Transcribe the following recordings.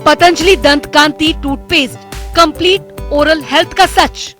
पतंजलि दंत कांति toothpaste, complete oral health का सच।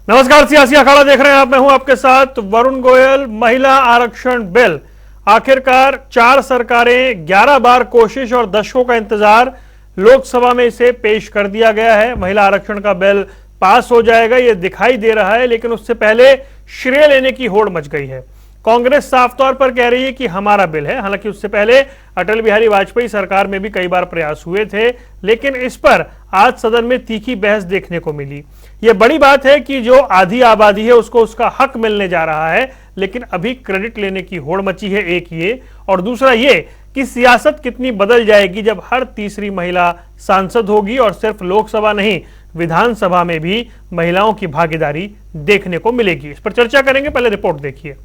नमस्कार, सियासी अखाड़ा देख रहे हैं आप। मैं हूं आपके साथ वरुण गोयल। महिला आरक्षण बिल आखिरकार 4 सरकारें, 11 बार कोशिश और दशकों का इंतजार, लोकसभा में इसे पेश कर दिया गया है। महिला आरक्षण का बिल पास हो जाएगा ये दिखाई दे रहा है, लेकिन उससे पहले श्रेय लेने की होड़ मच गई है। कांग्रेस साफ तौर पर कह रही है कि हमारा बिल है। हालांकि उससे पहले अटल बिहारी वाजपेयी सरकार में भी कई बार प्रयास हुए थे, लेकिन इस पर आज सदन में तीखी बहस देखने को मिली। यह बड़ी बात है कि जो आधी आबादी है उसको उसका हक मिलने जा रहा है, लेकिन अभी क्रेडिट लेने की होड़ मची है। एक ये, और दूसरा ये कि सियासत कितनी बदल जाएगी जब हर तीसरी महिला सांसद होगी और सिर्फ लोकसभा नहीं, विधानसभा में भी महिलाओं की भागीदारी देखने को मिलेगी। इस पर चर्चा करेंगे, पहले रिपोर्ट देखिए।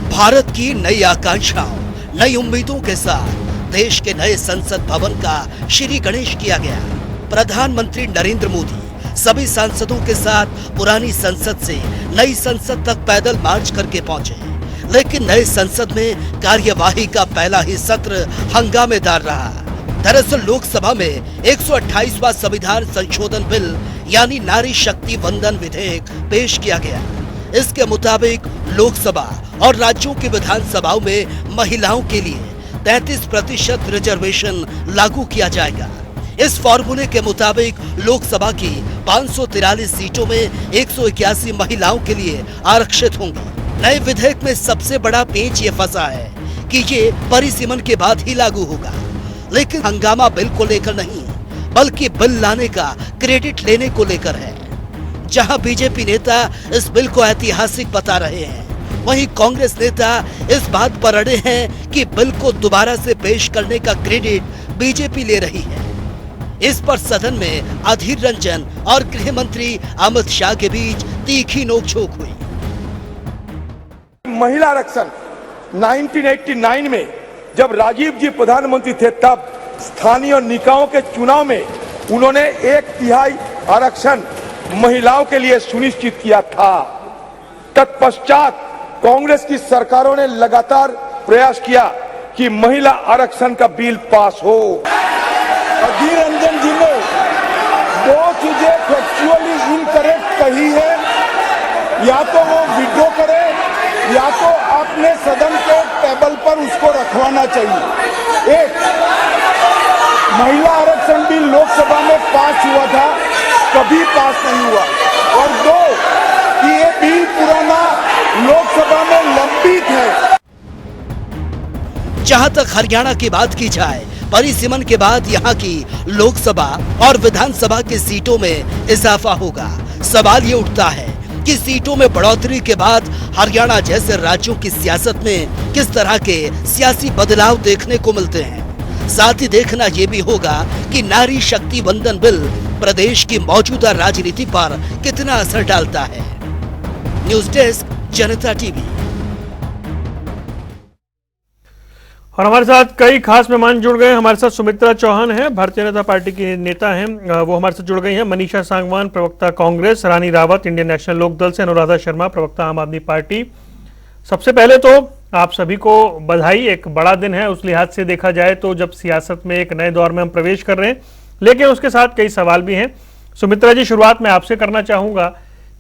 भारत की नई आकांक्षाओं, नई उम्मीदों के साथ देश के नए संसद भवन का श्री गणेश किया गया। प्रधानमंत्री नरेंद्र मोदी सभी सांसदों के साथ पुरानी संसद से नई संसद तक पैदल मार्च करके पहुंचे, लेकिन नए संसद में कार्यवाही का पहला ही सत्र हंगामेदार रहा। दरअसल लोकसभा में 128वां संविधान संशोधन बिल यानी नारी शक्ति वंदन विधेयक पेश किया गया। इसके मुताबिक लोकसभा और राज्यों की विधानसभाओं में महिलाओं के लिए 33% रिजर्वेशन लागू किया जाएगा। इस फॉर्मूले के मुताबिक लोकसभा की 543 सीटों में 181 महिलाओं के लिए आरक्षित होंगी। नए विधेयक में सबसे बड़ा पेच ये फंसा है कि ये परिसीमन के बाद ही लागू होगा, लेकिन हंगामा बिल को लेकर नहीं, बल्कि बिल लाने का क्रेडिट लेने को लेकर है। जहां बीजेपी नेता इस बिल को ऐतिहासिक बता रहे हैं, वहीं कांग्रेस नेता इस बात पर अड़े हैं कि बिल को दोबारा से पेश करने का क्रेडिट बीजेपी ले रही है। इस पर सदन में अधीर रंजन और गृह मंत्री अमित शाह के बीच तीखी नोकझोंक हुई। महिला आरक्षण 1989 में जब राजीव जी प्रधानमंत्री थे, तब स्थानीय निकायों के चुनाव में उन्होंने 1/3 आरक्षण महिलाओं के लिए सुनिश्चित किया था। तत्पश्चात कांग्रेस की सरकारों ने लगातार प्रयास किया कि महिला आरक्षण का बिल पास हो। अधीर रंजन जी ने 2 चीजें फैक्चुअली इनकरेक्ट कही है, या तो वो विड्रॉ करे या तो अपने सदन के टेबल पर उसको रखवाना चाहिए। एक, महिला आरक्षण बिल लोकसभा में पास हुआ था, कभी पास नहीं हुआ। और 2, कि ये बिल पुराना लोकसभा में लंबित है। जहां तक हरियाणा की बात की जाए, परिसीमन के बाद यहां की लोकसभा और विधानसभा की सीटों में इजाफा होगा। सवाल ये उठता है कि सीटों में बढ़ोतरी के बाद हरियाणा जैसे राज्यों की सियासत में किस तरह के सियासी बदलाव देखने को मिलते हैं। साथ ही देखना यह भी होगा कि नारी शक्ति वंदन बिल प्रदेश की मौजूदा राजनीति पर कितना असर डालता है। न्यूज डेस्क, जनता टीवी। और हमारे साथ कई खास मेहमान जुड़ गए। हमारे साथ सुमित्रा चौहान है, भारतीय जनता पार्टी की नेता हैं, वो हमारे साथ जुड़ गई हैं। मनीषा सांगवान, प्रवक्ता कांग्रेस, रानी रावत इंडियन नेशनल लोक दल से, अनुराधा शर्मा, प्रवक्ता आम आदमी पार्टी। सबसे पहले तो आप सभी को बधाई। एक बड़ा दिन है उस लिहाज से देखा जाए तो, जब सियासत में एक नए दौर में हम प्रवेश कर रहे हैं, लेकिन उसके साथ कई सवाल भी हैं। सुमित्रा जी, शुरुआत मैं आपसे करना चाहूंगा।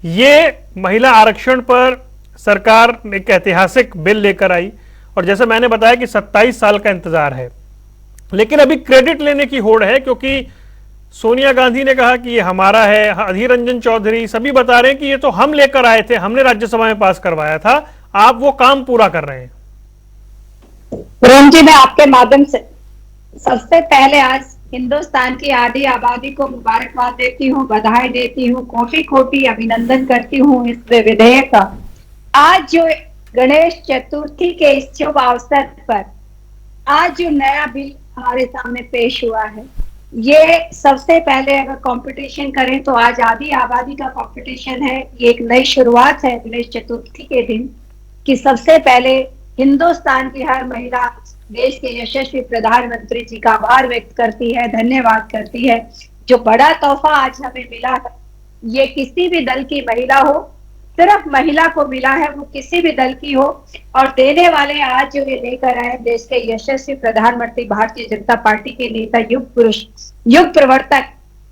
ये महिला आरक्षण पर सरकार एक ऐतिहासिक बिल लेकर आई, और जैसे मैंने बताया कि 27 साल का इंतजार है, लेकिन अभी क्रेडिट लेने की होड़ है, क्योंकि सोनिया गांधी ने कहा कि ये हमारा है, अधीर रंजन चौधरी सभी बता रहे हैं कि ये तो हम लेकर आए थे, हमने राज्यसभा में पास करवाया था, आप वो काम पूरा कर रहे हैं। रोम जी, मैं आपके माध्यम से सबसे पहले आज हिंदुस्तान की आधी आबादी को मुबारकबाद देती हूँ, बधाई देती हूँ, कोटि कोटि अभिनंदन करती हूँ इस विधेयक का। आज जो गणेश चतुर्थी के इस शुभ अवसर पर आज जो नया बिल हमारे सामने पेश हुआ है, ये सबसे पहले अगर कंपटीशन करें तो आज आधी आबादी का कंपटीशन है। ये एक नई शुरुआत है गणेश चतुर्थी के दिन, कि सबसे पहले हिंदुस्तान की हर महिला देश के यशस्वी प्रधानमंत्री जी का आभार व्यक्त करती है, धन्यवाद करती है। जो बड़ा तोहफा आज हमें मिला है, ये किसी भी दल की महिला हो, सिर्फ महिला को मिला है, वो किसी भी दल की हो। और देने वाले आज जो ये लेकर आए देश के यशस्वी प्रधानमंत्री, भारतीय जनता पार्टी के नेता, युग पुरुष, युग प्रवर्तक,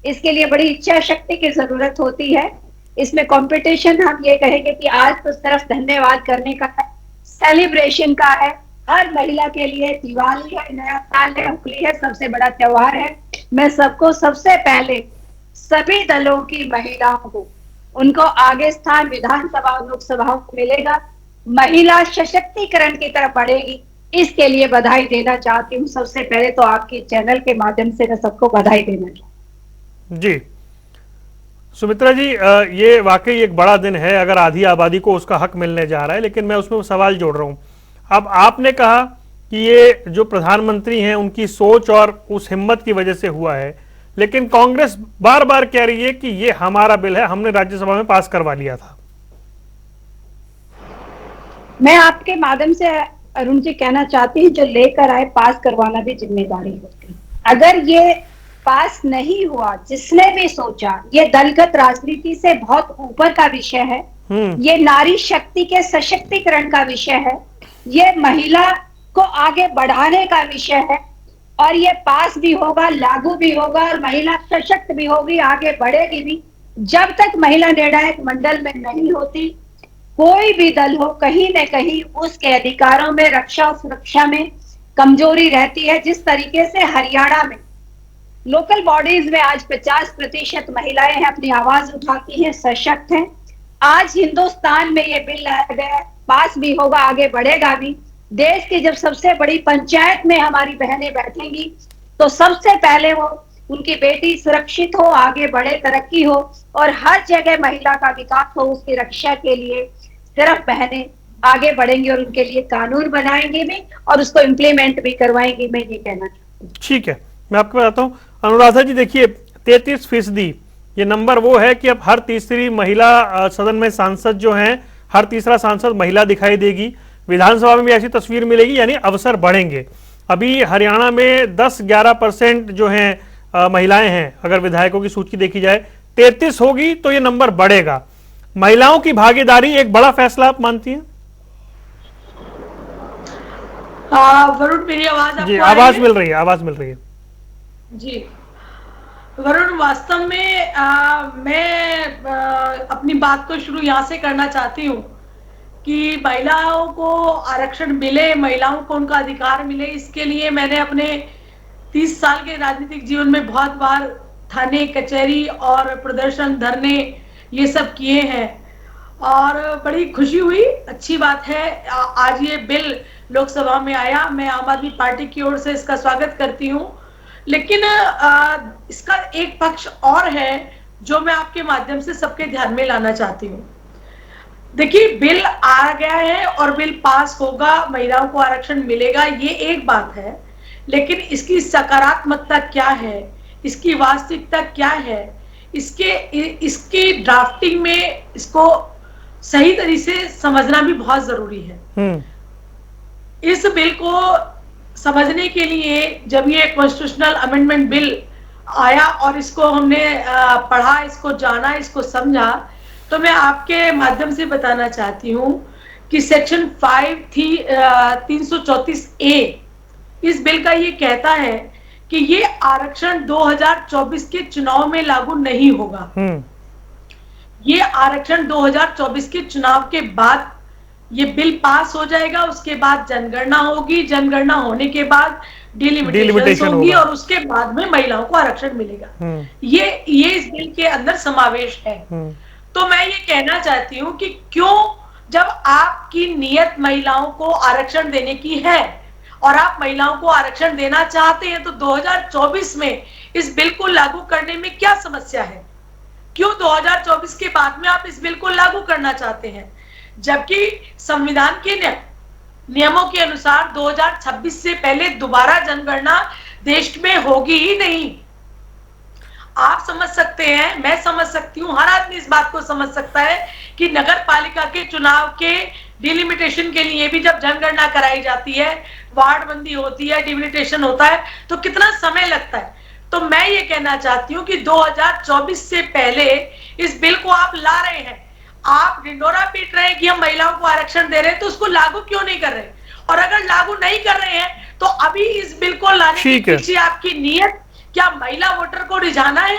इसके लिए बड़ी इच्छा शक्ति की जरूरत होती है। इसमें कंपटीशन हम ये कहेंगे कि आज तो सिर्फ धन्यवाद करने का है, सेलिब्रेशन का है। हर महिला के लिए दिवाली है, नया साल है, होली है, सबसे बड़ा त्योहार है। मैं सबको सबसे पहले सभी दलों की महिलाओं को, उनको आगे स्थान विधानसभा और लोकसभाओं को मिलेगा, महिला सशक्तिकरण की तरफ बढ़ेगी, इसके लिए बधाई देना चाहती हूँ। सबसे पहले तो आपके चैनल के माध्यम से मैं सबको बधाई देना चाहती हूँ। जी सुमित्रा जी, ये वाकई एक बड़ा दिन है अगर आधी आबादी को उसका हक मिलने जा रहा है, लेकिन मैं उसमें सवाल जोड़ रहा हूँ। अब आपने कहा कि ये जो प्रधानमंत्री हैं उनकी सोच और उस हिम्मत की वजह से हुआ है, लेकिन कांग्रेस बार बार कह रही है कि ये हमारा बिल है, हमने राज्यसभा में पास करवा लिया था। मैं आपके माध्यम से अरुण जी कहना चाहती हूँ, जो लेकर आए पास करवाना भी जिम्मेदारी होती है। अगर ये पास नहीं हुआ, जिसने भी सोचा, ये दलगत राजनीति से बहुत ऊपर का विषय है। ये नारी शक्ति के सशक्तिकरण का विषय है, ये महिला को आगे बढ़ाने का विषय है, और ये पास भी होगा, लागू भी होगा, और महिला सशक्त भी होगी, आगे बढ़ेगी भी। जब तक महिला निर्णायक मंडल में नहीं होती, कोई भी दल हो, कहीं न कहीं उसके अधिकारों में, रक्षा और सुरक्षा में कमजोरी रहती है। जिस तरीके से हरियाणा में लोकल बॉडीज में आज 50% महिलाएं हैं, अपनी आवाज उठाती हैं, सशक्त हैं। आज हिंदुस्तान में ये बिल लाया गया, पास भी होगा, आगे बढ़ेगा भी। देश की जब सबसे बड़ी पंचायत में हमारी बहनें बैठेंगी, तो सबसे पहले वो, उनकी बेटी सुरक्षित हो, आगे बढ़े, तरक्की हो, और हर जगह महिला का विकास हो, उसकी रक्षा के लिए सिर्फ बहनें आगे बढ़ेंगी, और उनके लिए कानून बनाएंगे भी और उसको इम्प्लीमेंट भी करवाएंगे। मैं ये कहना चाहती हूँ। ठीक है, मैं आपको बताता हूँ। अनुराधा जी देखिए, 33% ये नंबर वो है कि अब हर तीसरी महिला सदन में सांसद जो हैं, हर तीसरा सांसद महिला दिखाई देगी। विधानसभा में भी ऐसी तस्वीर मिलेगी, यानी अवसर बढ़ेंगे। अभी हरियाणा में 10-11% जो हैं महिलाएं हैं, अगर विधायकों की सूची देखी जाए। 33 होगी तो ये नंबर बढ़ेगा। महिलाओं की भागीदारी एक बड़ा फैसला आप मानती हैं? वरुण, मेरी आवाज जी, आपको आवाज मिल रही है, आवाज मिल रही है जी। वरुण, वास्तव में मैं अपनी बात को शुरू यहाँ से करना चाहती हूँ कि महिलाओं को आरक्षण मिले, महिलाओं को उनका अधिकार मिले। इसके लिए मैंने अपने 30 साल के राजनीतिक जीवन में बहुत बार थाने, कचहरी और प्रदर्शन, धरने, ये सब किए हैं, और बड़ी खुशी हुई। अच्छी बात है आज ये बिल लोकसभा में आया। मैं आम आदमी पार्टी की ओर से इसका स्वागत करती हूँ। लेकिन इसका एक पक्ष और है जो मैं आपके माध्यम से सबके ध्यान में लाना चाहती हूँ। देखिए, बिल आ गया है और बिल पास होगा, महिलाओं को आरक्षण मिलेगा, ये एक बात है, लेकिन इसकी सकारात्मकता क्या है, इसकी वास्तविकता क्या है, इसकी ड्राफ्टिंग में इसको सही तरीके से समझना भी बहुत जरूरी है। इस बिल को समझने के लिए जब ये कॉन्स्टिट्यूशनल अमेंडमेंट बिल आया और इसको हमने पढ़ा, इसको जाना, इसको समझा, तो मैं आपके माध्यम से बताना चाहती हूँ कि सेक्शन 334A इस बिल का ये कहता है कि ये आरक्षण 2024 के चुनाव में लागू नहीं होगा। ये आरक्षण 2024 के चुनाव के बाद ये बिल पास हो जाएगा। उसके बाद जनगणना होगी, जनगणना होने के बाद डिलिमिटेशन होगी, और उसके बाद में महिलाओं को आरक्षण मिलेगा। ये इस बिल के अंदर समावेश है। तो मैं ये कहना चाहती हूँ कि क्यों, जब आपकी नीयत महिलाओं को आरक्षण देने की है और आप महिलाओं को आरक्षण देना चाहते हैं, तो 2024 में इस बिल को लागू करने में क्या समस्या है? क्यों 2024 के बाद में आप इस बिल को लागू करना चाहते हैं, जबकि संविधान के नियमों के अनुसार 2026 से पहले दोबारा जनगणना देश में होगी ही नहीं। आप समझ सकते हैं, मैं समझ सकती हूँ, हर आदमी इस बात को समझ सकता है कि नगर पालिका के चुनाव के डिलिमिटेशन के लिए भी जब जनगणना कराई जाती है, वार्ड बंदी होती है, डिलिमिटेशन होता है, तो कितना समय लगता है। तो मैं ये कहना चाहती हूँ कि 2024 से पहले इस बिल को आप ला रहे हैं, आप ढिंडोरा पीट रहे हैं कि हम महिलाओं को आरक्षण दे रहे हैं, तो उसको लागू क्यों नहीं कर रहे? और अगर लागू नहीं कर रहे हैं तो अभी इस बिल को लाने के पीछे आपकी नीयत क्या महिला वोटर को रिझाना है?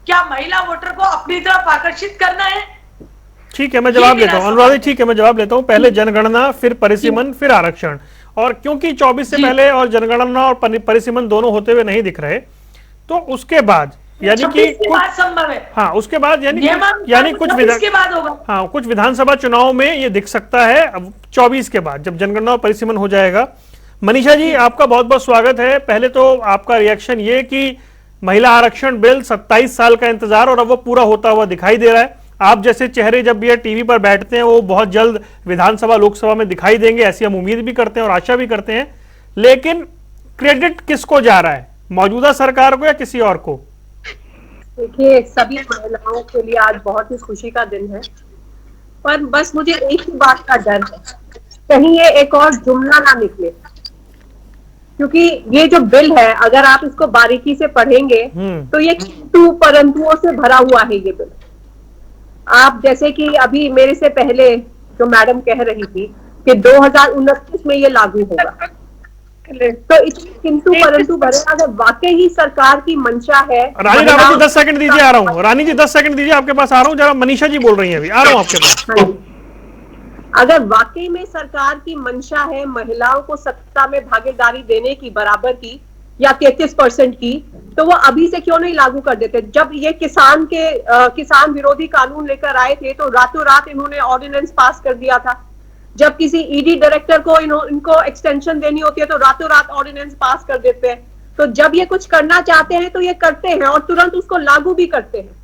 क्या महिला वोटर को अपनी तरफ आकर्षित करना है? ठीक है, मैं जवाब लेता हूँ अनुराधा, ठीक है मैं जवाब लेता हूँ। पहले जनगणना, फिर परिसीमन, फिर आरक्षण। और क्योंकि 24 से पहले और जनगणना और परिसीमन दोनों होते हुए नहीं दिख रहे, तो उसके बाद यानी कि संभव है। हाँ, उसके बाद यानी कुछ कुछ विधानसभा चुनाव में ये दिख सकता है 24 के बाद, जब जनगणना और परिसीमन हो जाएगा। मनीषा जी, आपका बहुत बहुत स्वागत है। पहले तो आपका रिएक्शन ये कि महिला आरक्षण बिल 27 साल का इंतजार और अब वो पूरा होता हुआ दिखाई दे रहा है। आप जैसे चेहरे जब भी टीवी पर बैठते हैं वो बहुत जल्द विधानसभा लोकसभा में दिखाई देंगे, ऐसी हम उम्मीद भी करते हैं और आशा भी करते हैं। लेकिन क्रेडिट किसको जा रहा है, मौजूदा सरकार को या किसी और को? देखिए, सभी महिलाओं के लिए आज बहुत ही खुशी का दिन है, पर बस मुझे एक ही बात का डर है, कहीं ये एक और जुमला ना निकले। क्योंकि ये जो बिल है, अगर आप इसको बारीकी से पढ़ेंगे तो ये किंतु परंतुओं से भरा हुआ है ये बिल। आप जैसे कि अभी मेरे से पहले जो मैडम कह रही थी कि 2029 में ये लागू होगा, तो इसमें किंतु परंतु भरे। अगर वाकई ही सरकार की मंशा है। रानी रावत जी 10 सेकंड दीजिए, आ रहा हूँ। रानी जी 10 सेकंड दीजिए, आपके पास आ रहा हूँ। जरा मनीषा जी बोल रही हैं, अभी आ रहा हूँ आपके पास। अगर वाकई में सरकार की मंशा है महिलाओं को सत्ता में भागीदारी देने की, बराबर की या 33% की, तो वो अभी से क्यों नहीं लागू कर देते? जब ये किसान विरोधी कानून लेकर आए थे तो रातों रात इन्होंने ऑर्डिनेंस पास कर दिया था। जब किसी ईडी डायरेक्टर को इनको एक्सटेंशन देनी होती है तो रातों रात ऑर्डिनेंस पास कर देते हैं। तो जब ये कुछ करना चाहते हैं तो ये करते हैं और तुरंत उसको लागू भी करते हैं।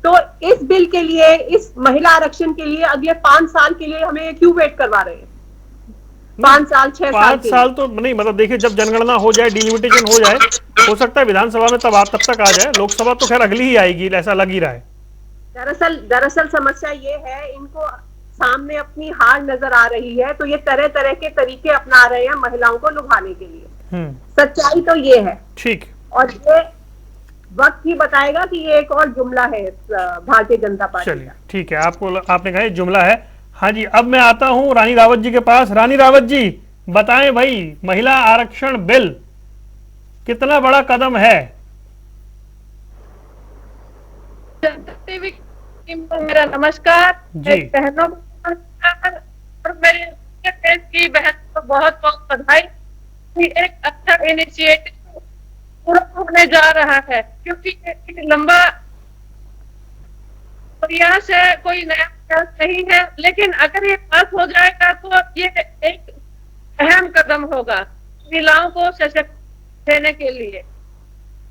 तो इस बिल के लिए, इस महिला आरक्षण के लिए अगले 5 साल के लिए हमें क्यों वेट करवा रहे हैं? 5 साल 6 साल 5 साल तो नहीं, मतलब देखिए जब जनगणना हो जाए, डिलिमिटेशन हो जाए, हो सकता है विधानसभा में तब तक आ जाए। लोकसभा तो खैर अगली ही आएगी, ऐसा लग ही रहा है। दरअसल समस्या ये है, इनको सामने अपनी हार नजर आ रही है, तो ये तरह तरह के तरीके अपना रहे हैं महिलाओं को लुभाने के लिए। सच्चाई तो ये है। ठीक। और ये वक्त ही बताएगा कि ये एक और जुमला है भारतीय जनता पार्टी। चलिए ठीक है, आपने कहा जुमला है। हाँ जी, अब मैं आता हूँ रानी रावत जी के पास। रानी रावत जी बताएं भाई, महिला आरक्षण बिल कितना बड़ा कदम है? मेरा नमस्कार जी। बहनों और मेरे देश की बहन को बहुत बहुत बधाई कि एक अच्छा इनिशिएटिव पूरा होने जा रहा है, क्योंकि एक लंबा प्रयास है, कोई नया प्रयास नहीं है। लेकिन अगर ये पास हो जाएगा तो ये एक अहम कदम होगा महिलाओं को सशक्त देने के लिए।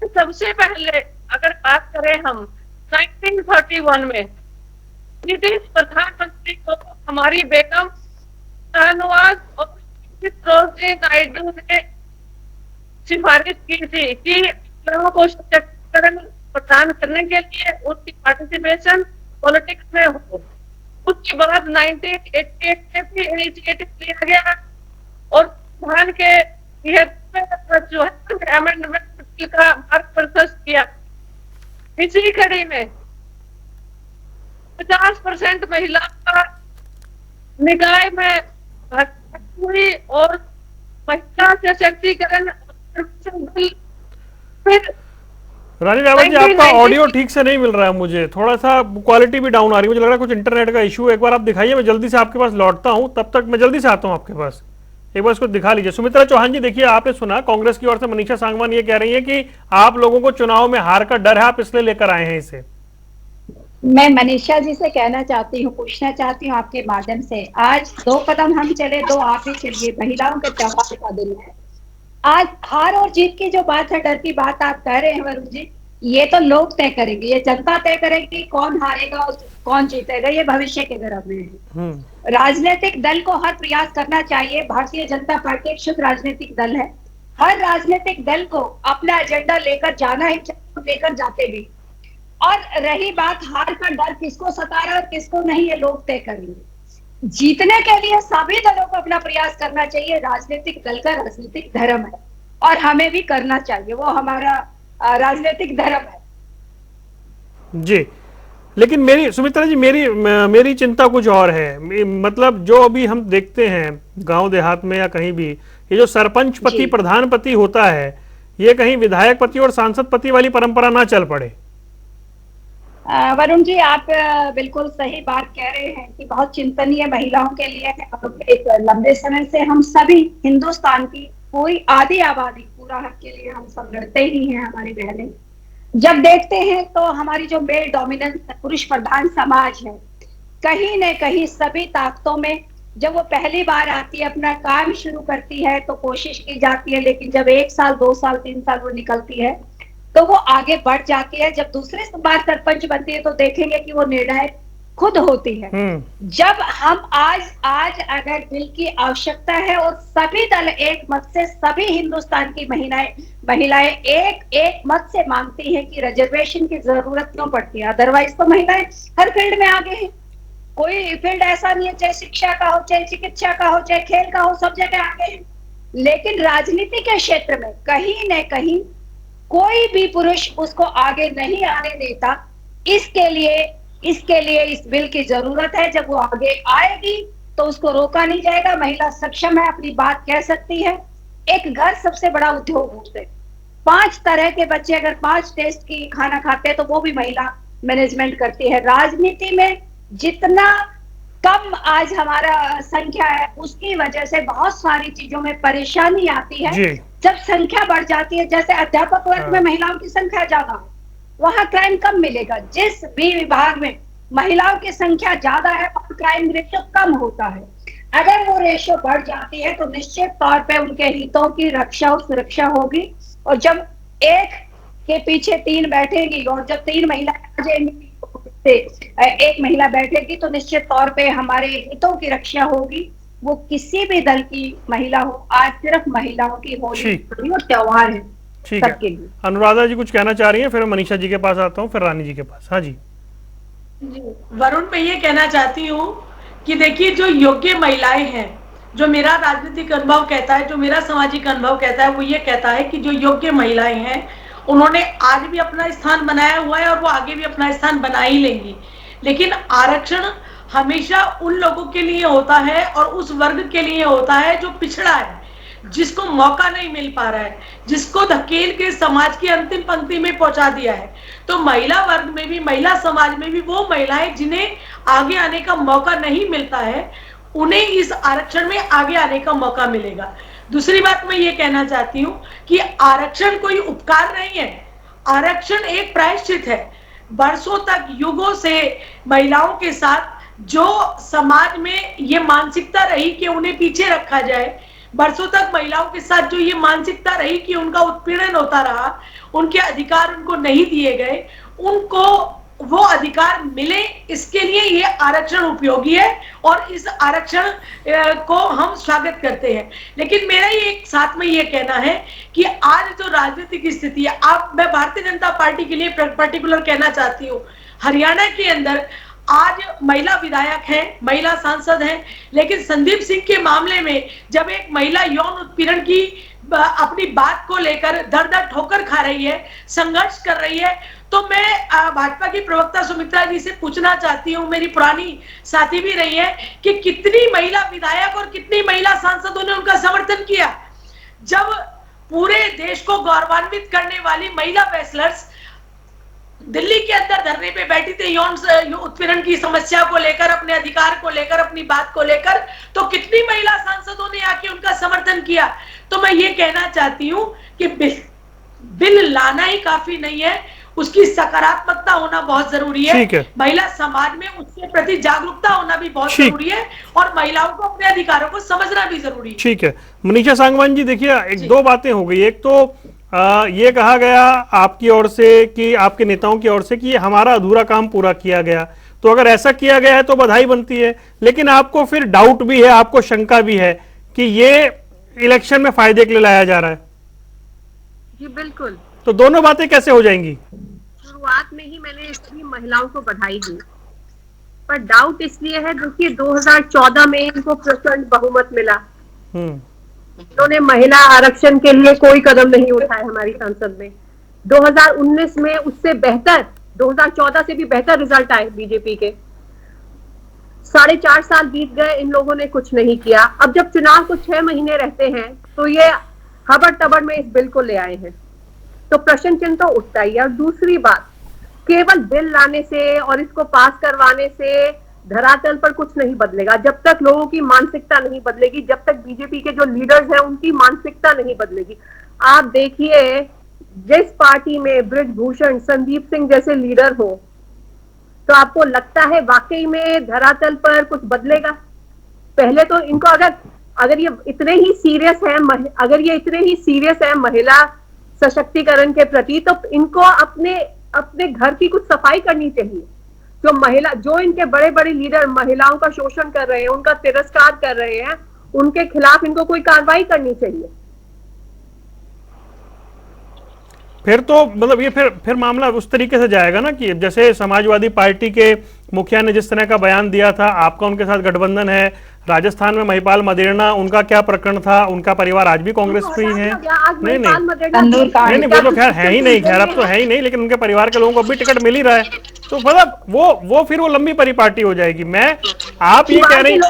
सबसे पहले अगर बात करें हम 1931 में ब्रिटिश प्रधानमंत्री को हमारी बेगम शाहनवाज और सरोजिनी नायडू ने सिफारिश की थी कि महिलाओं को सशक्तिकरण प्रदान करने के लिए उनकी पार्टिसिपेशन पॉलिटिक्स में हो। उसके बाद 1988 में भी इनिशिएटिव लिया गया और संविधान के जो है अमेंडमेंट का मार्गदर्शन किया। इसी कड़ी में 50% महिला का निकाय में हुई और महिला सशक्तिकरण। फिर रानी रावत जी, आपका ऑडियो ठीक से नहीं मिल रहा है मुझे, थोड़ा सा क्वालिटी भी डाउन आ रही है। मुझे लग रहा है कुछ इंटरनेट का इशू है। एक बार आप दिखाइए, मैं जल्दी से आपके पास लौटता हूं, तब तक मैं जल्दी से आता हूं आपके पास। एक बार इसको दिखा लीजिए। सुमित्रा चौहान जी, देखिए आपने सुना कांग्रेस की ओर से मनीषा सांगवान ये कह रही है कि आप लोगों को चुनाव में हार का डर है, आप इसलिए लेकर आए हैं इसे। मैं मनीषा जी से कहना चाहती हूँ, पूछना चाहती हूँ आपके माध्यम से, आज 2 कदम हम चले, 2 आप ही चलिए। महिलाओं के त्योहार का दिन है आज। हार और जीत की जो बात है, डर की बात आप कह रहे हैं वरुण जी, ये तो लोग तय करेंगे, ये जनता तय करेगी कौन हारेगा और कौन जीतेगा, ये भविष्य के गर्भ में है। राजनीतिक दल को हर प्रयास करना चाहिए। भारतीय जनता पार्टी एक शुद्ध राजनीतिक दल है। हर राजनीतिक दल को अपना एजेंडा लेकर जाना है, लेकर जाते भी। और रही बात हार का डर, किसको सता रहा है और किसको नहीं, ये लोग तय करेंगे। जीतने के लिए सभी दलों को अपना प्रयास करना चाहिए। राजनीतिक दल का राजनीतिक धर्म है और हमें भी करना चाहिए, वो हमारा राजनीतिक धर्म है। जी, लेकिन मेरी सुमित्रा जी, मेरी चिंता कुछ और है। मतलब जो अभी हम देखते हैं गांव देहात में या कहीं भी, ये जो सरपंच पति प्रधान पति होता है, ये कहीं विधायक पति और सांसद पति वाली परंपरा ना चल पड़े। वरुण जी, आप बिल्कुल सही बात कह रहे हैं कि बहुत चिंतनीय महिलाओं के लिए है। एक लंबे समय से हम सभी हिंदुस्तान की पूरी आधी आबादी पूरा हक के लिए हम सब लड़ते ही हैं। हमारी बहनें जब देखते हैं तो हमारी जो मेल डोमिनेंस पुरुष प्रधान समाज है, कहीं न कहीं सभी ताकतों में जब वो पहली बार आती है, अपना काम शुरू करती है तो कोशिश की जाती है, लेकिन जब 1 साल 2 साल 3 साल वो निकलती है तो वो आगे बढ़ जाती है। जब दूसरे बार सरपंच बनती है तो देखेंगे कि वो निर्णायक खुद होती है। जब हम आज अगर बिल की आवश्यकता है और सभी दल एक मत से, सभी हिंदुस्तान की महिलाएं एक मत से मांगती हैं कि रिजर्वेशन की जरूरत क्यों पड़ती है। अदरवाइज तो महिलाएं हर फील्ड में आगे हैं। कोई फील्ड ऐसा नहीं है, चाहे शिक्षा का हो, चाहे चिकित्सा का हो, चाहे खेल का हो, सब जगह आगे हैं। लेकिन राजनीति के क्षेत्र में कहीं न कहीं कोई भी पुरुष उसको आगे नहीं आने देता। इसके लिए इस बिल की जरूरत है। जब वो आगे आएगी तो उसको रोका नहीं जाएगा। महिला सक्षम है, अपनी बात कह सकती है। एक घर सबसे बड़ा उद्योग होते हैं। 5 तरह के बच्चे अगर 5 टेस्ट की खाना खाते हैं तो वो भी महिला मैनेजमेंट करती है। राजनीति में जितना कम आज हमारा संख्या है, उसकी वजह से बहुत सारी चीजों में परेशानी आती है। जब संख्या बढ़ जाती है, जैसे अध्यापक वर्ग में महिलाओं की संख्या ज्यादा है, वहां क्राइम कम मिलेगा। जिस भी विभाग में महिलाओं की संख्या ज्यादा है, क्राइम रेशियो कम होता है। अगर वो रेशियो बढ़ जाती है तो निश्चित तौर पे उनके हितों की रक्षा और सुरक्षा होगी। और जब एक के पीछे 3 बैठेगी और जब 3 महिलाएं आ जाएंगी, एक महिला बैठेगी, तो निश्चित तौर पे हमारे हितों की रक्षा होगी। वो किसी भी दल की महिला हो, आज सिर्फ महिलाओं की होली और त्योहार है सबके लिए। अनुराधा जी कुछ कहना चाह रही हैं, फिर मनीषा जी के पास आता हूँ, फिर रानी जी के पास। हाँ जी। वरुण, मैं ये कहना चाहती हूँ कि देखिए, जो योग्य महिलाएं हैं, जो मेरा राजनीतिक अनुभव कहता है, जो मेरा सामाजिक अनुभव कहता है, वो ये कहता है कि जो योग्य महिलाएं हैं उन्होंने आज भी अपना स्थान बनाया हुआ है और वो आगे भी अपना स्थान बना ही लेंगी। लेकिन आरक्षण हमेशा उन लोगों के लिए होता है और उस वर्ग के लिए होता है जो पिछड़ा है, जिसको मौका नहीं मिल पा रहा है, जिसको धकेल के समाज की अंतिम पंक्ति में पहुंचा दिया है। तो महिला वर्ग में भी, महिला समाज में भी वो महिलाएं जिन्हें आगे आने का मौका नहीं मिलता है, उन्हें इस आरक्षण में आगे आने का मौका मिलेगा। दूसरी बात मैं ये कहना चाहती हूँ कि आरक्षण कोई उपकार नहीं है, आरक्षण एक प्रायश्चित है। वर्षों तक, युगों से महिलाओं के साथ जो समाज में ये मानसिकता रही कि उन्हें पीछे रखा जाए, वर्षों तक महिलाओं के साथ जो ये मानसिकता रही कि उनका उत्पीड़न होता रहा, उनके अधिकार उनको नहीं दिए गए, उनको वो अधिकार मिले, इसके लिए ये आरक्षण उपयोगी है और इस आरक्षण को हम स्वागत करते हैं। लेकिन मेरा ये एक साथ में ये कहना है कि आज जो राजनीतिक स्थिति है, मैं भारतीय जनता पार्टी के लिए पर्टिकुलर कहना चाहती हूँ, हरियाणा के अंदर आज महिला विधायक हैं, महिला सांसद हैं, लेकिन संदीप सिंह के मामले में जब एक महिला यौन उत्पीड़न की अपनी बात को लेकर दर ठोकर खा रही है, संघर्ष कर रही है, तो मैं भाजपा की प्रवक्ता सुमित्रा जी से पूछना चाहती हूँ, मेरी पुरानी साथी भी रही है, कि कितनी महिला विधायक और कितनी महिला सांसदों ने उनका समर्थन किया जब पूरे देश को गौरवान्वित करने वाली महिला रेसलर्स दिल्ली के अंदर धरने पे बैठी थी यौन उत्पीड़न की समस्या को लेकर, अपने अधिकार को लेकर, अपनी बात को लेकर, तो कितनी महिला सांसदों ने आके उनका समर्थन किया। तो मैं ये कहना चाहती हूँ कि बिल लाना ही काफी नहीं है, उसकी सकारात्मकता होना बहुत जरूरी है। महिला समाज में उसके प्रति जागरूकता होना भी बहुत जरूरी है और महिलाओं को अपने अधिकारों को समझना भी जरूरी है। ठीक है मनीषा सांगवान जी, देखिए एक दो बातें हो गई। एक तो ये कहा गया आपकी ओर से कि आपके नेताओं की ओर से कि हमारा अधूरा काम पूरा किया गया, तो अगर ऐसा किया गया है तो बधाई बनती है, लेकिन आपको फिर डाउट भी है, आपको शंका भी है कि ये इलेक्शन में फायदे के लिए लाया जा रहा है। जी बिल्कुल। तो दोनों बातें कैसे हो जाएंगी? शुरुआत में ही मैंने सभी महिलाओं को बधाई दी, पर डाउट इसलिए है क्योंकि 2014 में इनको प्रचंड बहुमत मिला। उन्होंने महिला आरक्षण के लिए कोई कदम नहीं उठाया हमारी संसद में। 2019 में उससे बेहतर 2014 से भी बेहतर रिजल्ट आए बीजेपी के। 4.5 साल बीत गए, इन लोगों ने कुछ नहीं किया। अब जब चुनाव को 6 महीने रहते हैं तो ये हबड़ तबड़ में इस बिल को ले आए हैं, तो प्रश्न चिन्ह तो उठता ही है। और दूसरी बात, केवल बिल लाने से और इसको पास करवाने से धरातल पर कुछ नहीं बदलेगा। जब तक लोगों की मानसिकता नहीं बदलेगी, जब तक बीजेपी के जो लीडर्स हैं उनकी मानसिकता नहीं बदलेगी। आप देखिए, जिस पार्टी में ब्रिजभूषण, संदीप सिंह जैसे लीडर हो, तो आपको लगता है वाकई में धरातल पर कुछ बदलेगा? पहले तो इनको अगर ये इतने ही सीरियस है, अगर ये इतने ही सीरियस है महिला सशक्तिकरण के प्रति, तो इनको अपने अपने घर की कुछ सफाई करनी चाहिए। जो इनके बड़े बड़े लीडर महिलाओं का शोषण कर रहे हैं, उनका तिरस्कार कर रहे हैं, उनके खिलाफ इनको कोई कार्रवाई करनी चाहिए। फिर तो मतलब ये फिर मामला उस तरीके से जाएगा ना कि जैसे समाजवादी पार्टी के मुखिया ने जिस तरह का बयान दिया था, आपका उनके साथ गठबंधन है। राजस्थान में महिपाल मदेरणा, उनका क्या प्रकरण था? उनका परिवार आज भी कांग्रेस में ही है। नहीं नहीं, वो तो खैर है ही नहीं, खैर अब तो है ही नहीं, लेकिन उनके परिवार के लोगों को भी टिकट मिल ही रहा है, तो मतलब वो फिर वो लंबी परिपाटी हो जाएगी। आप ये कह रहे हैं,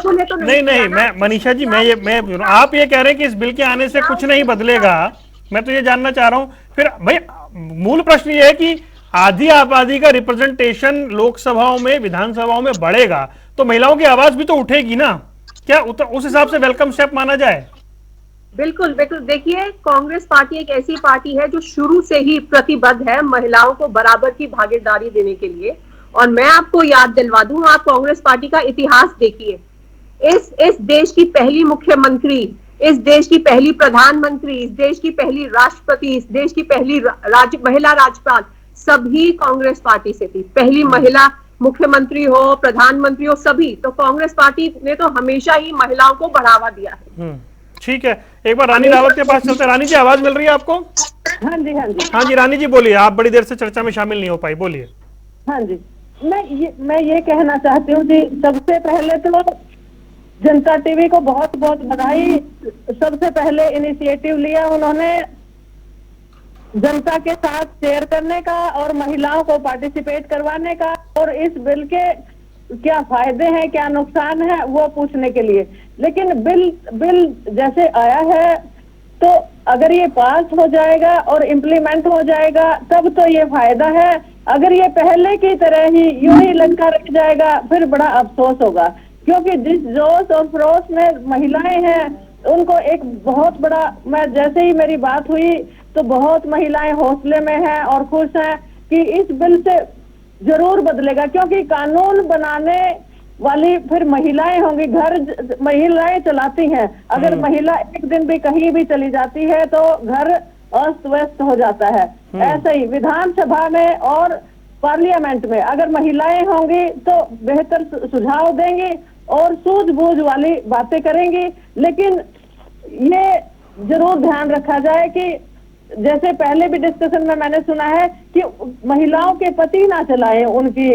नहीं मैं मनीषा जी, मैं आप ये कह रहे हैं कि इस बिल के आने से कुछ नहीं बदलेगा। मैं तो ये जानना चाह रहा हूं फिर भाई, मूल प्रश्न ये है कि आधी आबादी का रिप्रेजेंटेशन लोकसभाओं में, विधानसभाओं में बढ़ेगा तो महिलाओं की आवाज भी तो उठेगी ना। क्या उस हिसाब से वेलकम स्टेप माना जाए? बिल्कुल बिल्कुल। देखिए, कांग्रेस पार्टी एक ऐसी पार्टी है जो शुरू से ही प्रतिबद्ध है महिलाओं को बराबर की भागीदारी देने के लिए। और मैं आपको याद दिलवा दूं, आप कांग्रेस पार्टी का इतिहास देखिए। इस देश की पहली मुख्यमंत्री, इस देश की पहली प्रधानमंत्री, इस देश की पहली राष्ट्रपति, इस देश की पहली महिला राज्यपाल सभी कांग्रेस पार्टी से थी। पहली महिला मुख्यमंत्री हो, प्रधानमंत्री हो, सभी तो कांग्रेस पार्टी ने तो हमेशा ही महिलाओं को बढ़ावा दिया है। ठीक है, एक बार रानी रावत के पास चलते हैं। रानी जी, आवाज मिल रही है आपको? हाँ जी, हाँ जी, हाँ जी रानी जी बोलिए, आप बड़ी देर से चर्चा में शामिल नहीं हो पाई, बोलिए। हाँ जी, मैं ये कहना चाहती हूँ कि सबसे पहले तो जनता टीवी को बहुत बहुत बधाई। सबसे पहले इनिशिएटिव लिया उन्होंने जनता के साथ शेयर करने का और महिलाओं को पार्टिसिपेट करवाने का, और इस बिल के क्या फायदे हैं, क्या नुकसान है, वो पूछने के लिए। लेकिन बिल जैसे आया है, तो अगर ये पास हो जाएगा और इम्प्लीमेंट हो जाएगा तब तो ये फायदा है। अगर ये पहले की तरह ही यूं ही लटका रह जाएगा फिर बड़ा अफसोस होगा, क्योंकि जिस जोश और फरोश में महिलाएं हैं उनको एक बहुत बड़ा, मैं जैसे ही मेरी बात हुई तो बहुत महिलाएं हौसले में हैं और खुश हैं कि इस बिल से जरूर बदलेगा, क्योंकि कानून बनाने वाली फिर महिलाएं होंगी, घर महिलाएं चलाती हैं। अगर महिला एक दिन भी कहीं भी चली जाती है तो घर अस्त व्यस्त हो जाता है। ऐसे ही विधानसभा में और पार्लियामेंट में अगर महिलाएं होंगी तो बेहतर सुझाव देंगी और सूझबूझ वाली बातें करेंगी। लेकिन ये जरूर ध्यान रखा जाए कि जैसे पहले भी डिस्कशन में मैंने सुना है कि महिलाओं के पति ना चलाएं उनकी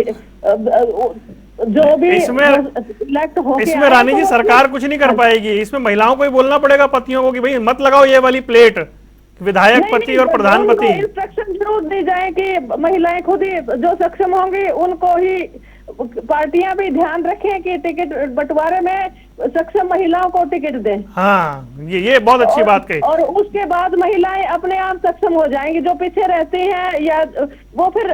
जो भी इलेक्ट हो। इसमें रानी जी सरकार कुछ नहीं कर पाएगी, इसमें महिलाओं को ही बोलना पड़ेगा पतियों को कि भाई मत लगाओ ये वाली प्लेट, विधायक पति और प्रधानपति। इंस्ट्रक्शन जरूर दी जाए कि महिलाएं खुद ही जो सक्षम होंगी उनको ही, पार्टियां भी ध्यान रखें कि टिकट बंटवारे में सक्षम महिलाओं को टिकट दें। हाँ, ये बहुत अच्छी बात कही। और उसके बाद महिलाएं अपने आप सक्षम हो जाएंगी, जो पीछे रहती हैं या वो फिर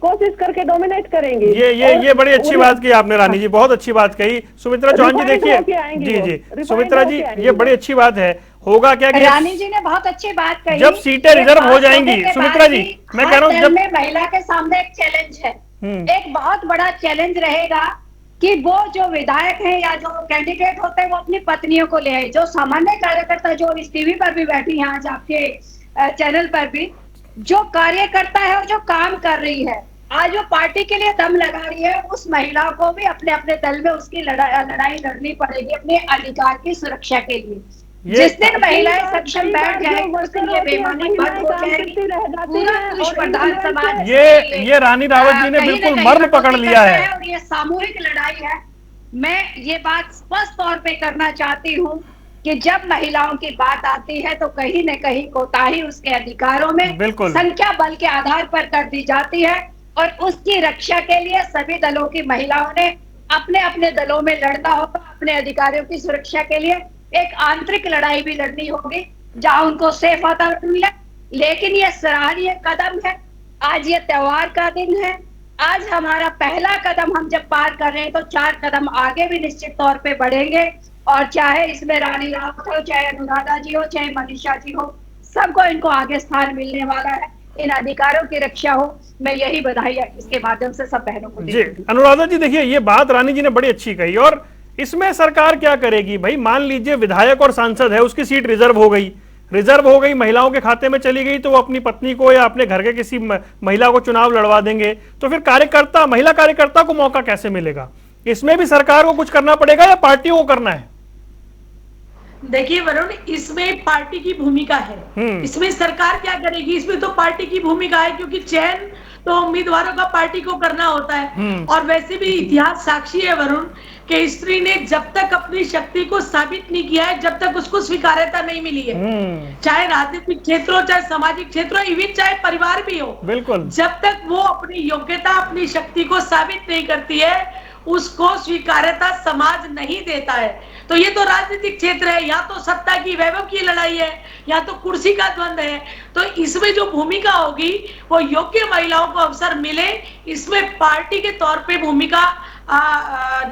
कोशिश करके डोमिनेट करेंगी। ये बड़ी अच्छी बात की आपने रानी जी, बहुत अच्छी बात कही। सुमित्रा चौहान जी देखिए, जी सुमित्रा जी, ये बड़ी अच्छी बात है। होगा क्या कि रानी जी ने बहुत अच्छी बात कही, जब सीटें रिजर्व हो जाएंगी, सुमित्रा जी मैं कह रहा हूँ, जब महिला के सामने एक चैलेंज है, एक बहुत बड़ा चैलेंज रहेगा कि वो जो विधायक हैं या जो कैंडिडेट होते हैं वो अपनी पत्नियों को ले आए। जो सामान्य कार्यकर्ता जो इस टीवी पर भी बैठी है, आज आपके चैनल पर भी जो कार्यकर्ता है और जो काम कर रही है, आज वो पार्टी के लिए दम लगा रही है, उस महिला को भी अपने अपने दल में उसकी लड़ाई लड़नी पड़ेगी अपने अधिकार की सुरक्षा के लिए। जिस दिन महिलाएं सक्षम बैठ जाएगी उस दिन ये बेईमानी बंद हो जाएगी। पूरा पुरुष प्रधान समाज, ये रानी रावत जी ने बिल्कुल मर्म पकड़ लिया है और ये सामूहिक लड़ाई है। मैं ये बात स्पष्ट तौर पे करना चाहती हूँ कि जब महिलाओं की बात आती है तो कहीं न कहीं कोताही उसके अधिकारों में संख्या बल के आधार पर कर दी जाती है। और उसकी रक्षा के लिए सभी दलों की महिलाओं ने अपने अपने दलों में लड़ना होगा। अपने अधिकारियों की सुरक्षा के लिए एक आंतरिक लड़ाई भी लड़नी होगी जहां उनको सेफ वातावरण मिले। लेकिन ये सराहनीय कदम है। आज ये त्योहार का दिन है। आज हमारा पहला कदम हम जब पार कर रहे हैं तो 4 कदम आगे भी निश्चित तौर पे बढ़ेंगे। और चाहे इसमें रानी रावत हो, चाहे अनुराधा जी हो, चाहे मनीषा जी हो, सबको इनको आगे स्थान मिलने वाला है। इन अधिकारों की रक्षा हो, मैं यही बधाई इसके माध्यम से सब बहनों को जी। अनुराधा जी देखिए, ये बात रानी जी ने बड़ी अच्छी कही। और इसमें सरकार क्या करेगी भाई? मान लीजिए विधायक और सांसद है, उसकी सीट रिजर्व हो गई, महिलाओं के खाते में चली गई, तो वो अपनी पत्नी को या अपने घर के किसी महिला को चुनाव लड़वा देंगे, तो फिर महिला कार्यकर्ता को मौका कैसे मिलेगा? इसमें भी सरकार को कुछ करना पड़ेगा या पार्टियों को करना है? देखिए वरुण, इसमें पार्टी की भूमिका है। इसमें सरकार क्या करेगी? इसमें तो पार्टी की भूमिका है, क्योंकि चयन तो उम्मीदवारों का पार्टी को करना होता है। और वैसे भी इतिहास साक्षी है वरुण कि स्त्री ने जब तक अपनी शक्ति को साबित नहीं किया है, जब तक उसको स्वीकार्यता नहीं मिली है, चाहे राजनीतिक क्षेत्र हो, चाहे सामाजिक क्षेत्र हो, इवन चाहे परिवार भी हो, बिल्कुल, जब तक वो अपनी योग्यता, अपनी शक्ति को साबित नहीं करती है, उसको स्वीकार्यता समाज नहीं देता है। तो ये तो राजनीतिक क्षेत्र है, या तो सत्ता की वैभव की लड़ाई है, या तो कुर्सी का द्वंद है। तो इसमें जो भूमिका होगी वो योग्य महिलाओं को अवसर मिले, इसमें पार्टी के तौर पे भूमिका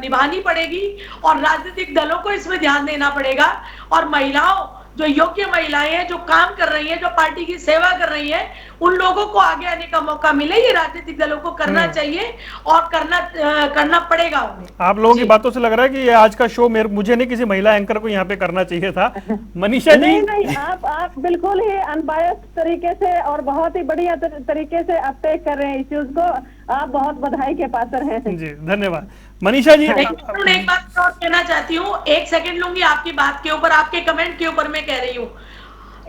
निभानी पड़ेगी और राजनीतिक दलों को इसमें ध्यान देना पड़ेगा। और महिलाओं, जो योग्य महिलाएं हैं, जो काम कर रही हैं, जो पार्टी की सेवा कर रही हैं, उन लोगों को आगे आने का मौका मिले, ये राजनीतिक दलों को करना चाहिए और करना पड़ेगा उन्हें। आप लोगों की बातों से लग रहा है कि ये आज का शो मुझे नहीं, किसी महिला एंकर को यहाँ पे करना चाहिए था। मनीषा जी, नहीं, आप बिल्कुल ही अनबायस्ड तरीके से और बहुत ही बढ़िया तरीके से अपटेक कर रहे हैं इश्यूज को। आप बहुत बधाई के पात्र हैं जी, धन्यवाद। मनीषा जी, एक बात और कहना चाहती हूँ, 1 सेकंड लूंगी आपकी बात के ऊपर, आपके कमेंट के ऊपर मैं कह रही हूँ,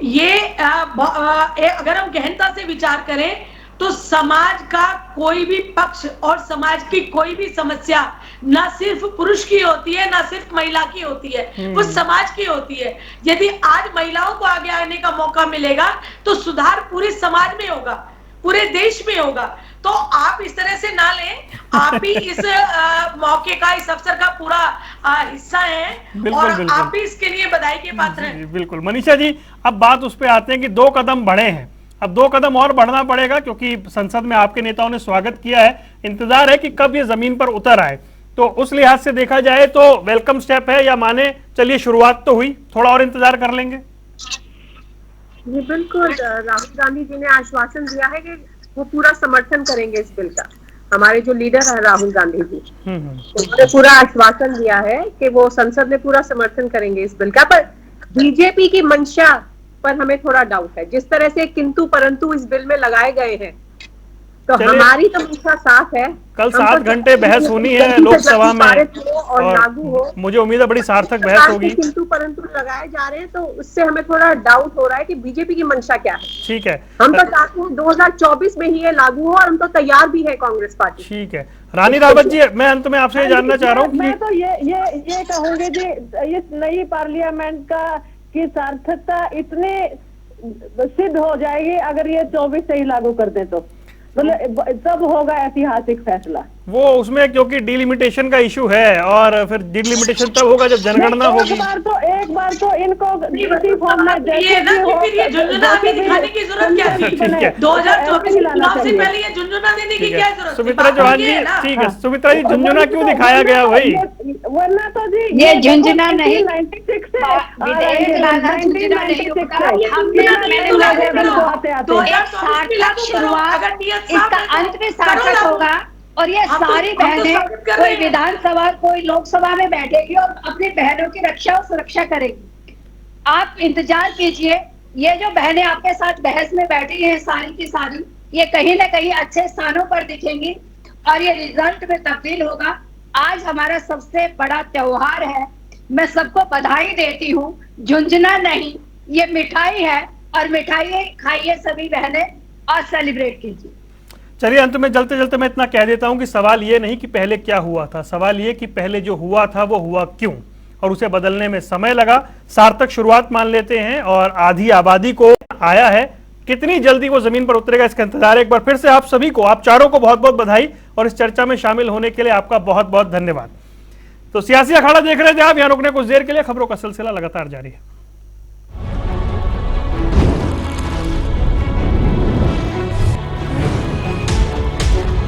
ये अगर हम गहनता से विचार करें तो समाज का कोई भी पक्ष और समाज की कोई भी समस्या ना सिर्फ पुरुष की होती है, ना सिर्फ महिला की होती है, वो समाज की होती है। यदि आज महिलाओं को आगे आने का मौका मिलेगा तो सुधार पूरे समाज में होगा, पूरे देश में होगा। तो आप इस तरह से ना लें, आप भी इस मौके का, इस अवसर का पूरा हिस्सा हैं और आप भी इसके लिए बधाई के पात्र हैं। बिल्कुल। मनीषा जी, अब बात उस पे आते हैं कि 2 कदम बढ़े हैं, अब 2 कदम और बढ़ना पड़ेगा, क्योंकि संसद में आपके नेताओं ने स्वागत किया है, इंतजार है कि कब ये जमीन पर उतर आए। तो उस लिहाज से देखा जाए तो वेलकम स्टेप है, या माने चलिए शुरुआत तो हुई, थोड़ा और इंतजार कर लेंगे? जी बिल्कुल, राहुल गांधी जी ने आश्वासन दिया है कि वो पूरा समर्थन करेंगे इस बिल का। हमारे जो लीडर है राहुल गांधी जी, उन्होंने पूरा आश्वासन दिया है कि वो संसद में पूरा समर्थन करेंगे इस बिल का। पर बीजेपी की मंशा पर हमें थोड़ा डाउट है। जिस तरह से किंतु परंतु इस बिल में लगाए गए हैं, तो हमारी तो मंशा साफ है। कल 7 घंटे बहस होनी है लोकसभा में और लागू हो, मुझे उम्मीद है बड़ी सार्थक बहस होगी। किंतु परंतु लगाए जा रहे हैं, तो उससे हमें थोड़ा डाउट हो रहा है कि बीजेपी की मंशा क्या है। ठीक है, हम तो चाहते हैं 2024 में ही ये लागू हो, और हम तो तैयार भी है कांग्रेस पार्टी। ठीक है, रानी रावत जी, मैं अंत में आपसे जानना चाह रहा हूँ, मैं तो ये कहूंगी जी, इस नई पार्लियामेंट की सार्थकता इतनी सिद्ध हो जाएगी अगर ये 24 से ही लागू कर दे, तो मतलब तब होगा ऐतिहासिक फैसला। वो उसमें क्योंकि डिलिमिटेशन का इशू है, और फिर डिलिमिटेशन तब होगा जब जनगणना होगी। एक बार तो इनको इसी फॉर्म में झुंझुना अभी दिखाने की जरूरत क्या थी? 2024 चुनाव से पहले ये झुंझुना देने की क्या जरूरत? सुमित्रा चौहान जी, ठीक है, सुमित्रा जी, झुंझुना क्यों दिखाया गया भाई? वरना तो जी ये झुंझुना नहीं, 96 से विधेयक लाना झुंझुना नहीं होगा। शुरुआत, इसका अंत में सार्थक होगा। और ये सारी बहनें, कोई विधानसभा, कोई लोकसभा में बैठेगी और अपनी बहनों की रक्षा और सुरक्षा करेगी। आप इंतजार कीजिए, ये जो बहनें आपके साथ बहस में बैठी हैं सारी की सारी, ये कहीं ना कहीं अच्छे स्थानों पर दिखेंगी और ये रिजल्ट में तब्दील होगा। आज हमारा सबसे बड़ा त्योहार है, मैं सबको बधाई देती हूँ। झुंझुना नहीं, ये मिठाई है, और मिठाई खाइए सभी बहनें और सेलिब्रेट कीजिए। चलिए, अंत में चलते चलते मैं इतना कह देता हूं कि सवाल ये नहीं कि पहले क्या हुआ था, सवाल ये कि पहले जो हुआ था वो हुआ क्यों, और उसे बदलने में समय लगा। सार्थक शुरुआत मान लेते हैं, और आधी आबादी को आया है कितनी जल्दी वो जमीन पर उतरेगा इसका इंतजार है। एक बार फिर से आप सभी को, आप चारों को बहुत बहुत बधाई और इस चर्चा में शामिल होने के लिए आपका बहुत बहुत धन्यवाद। तो सियासी अखाड़ा देख रहे थे आप, यहां रुकने कुछ देर के लिए, खबरों का सिलसिला लगातार जारी है।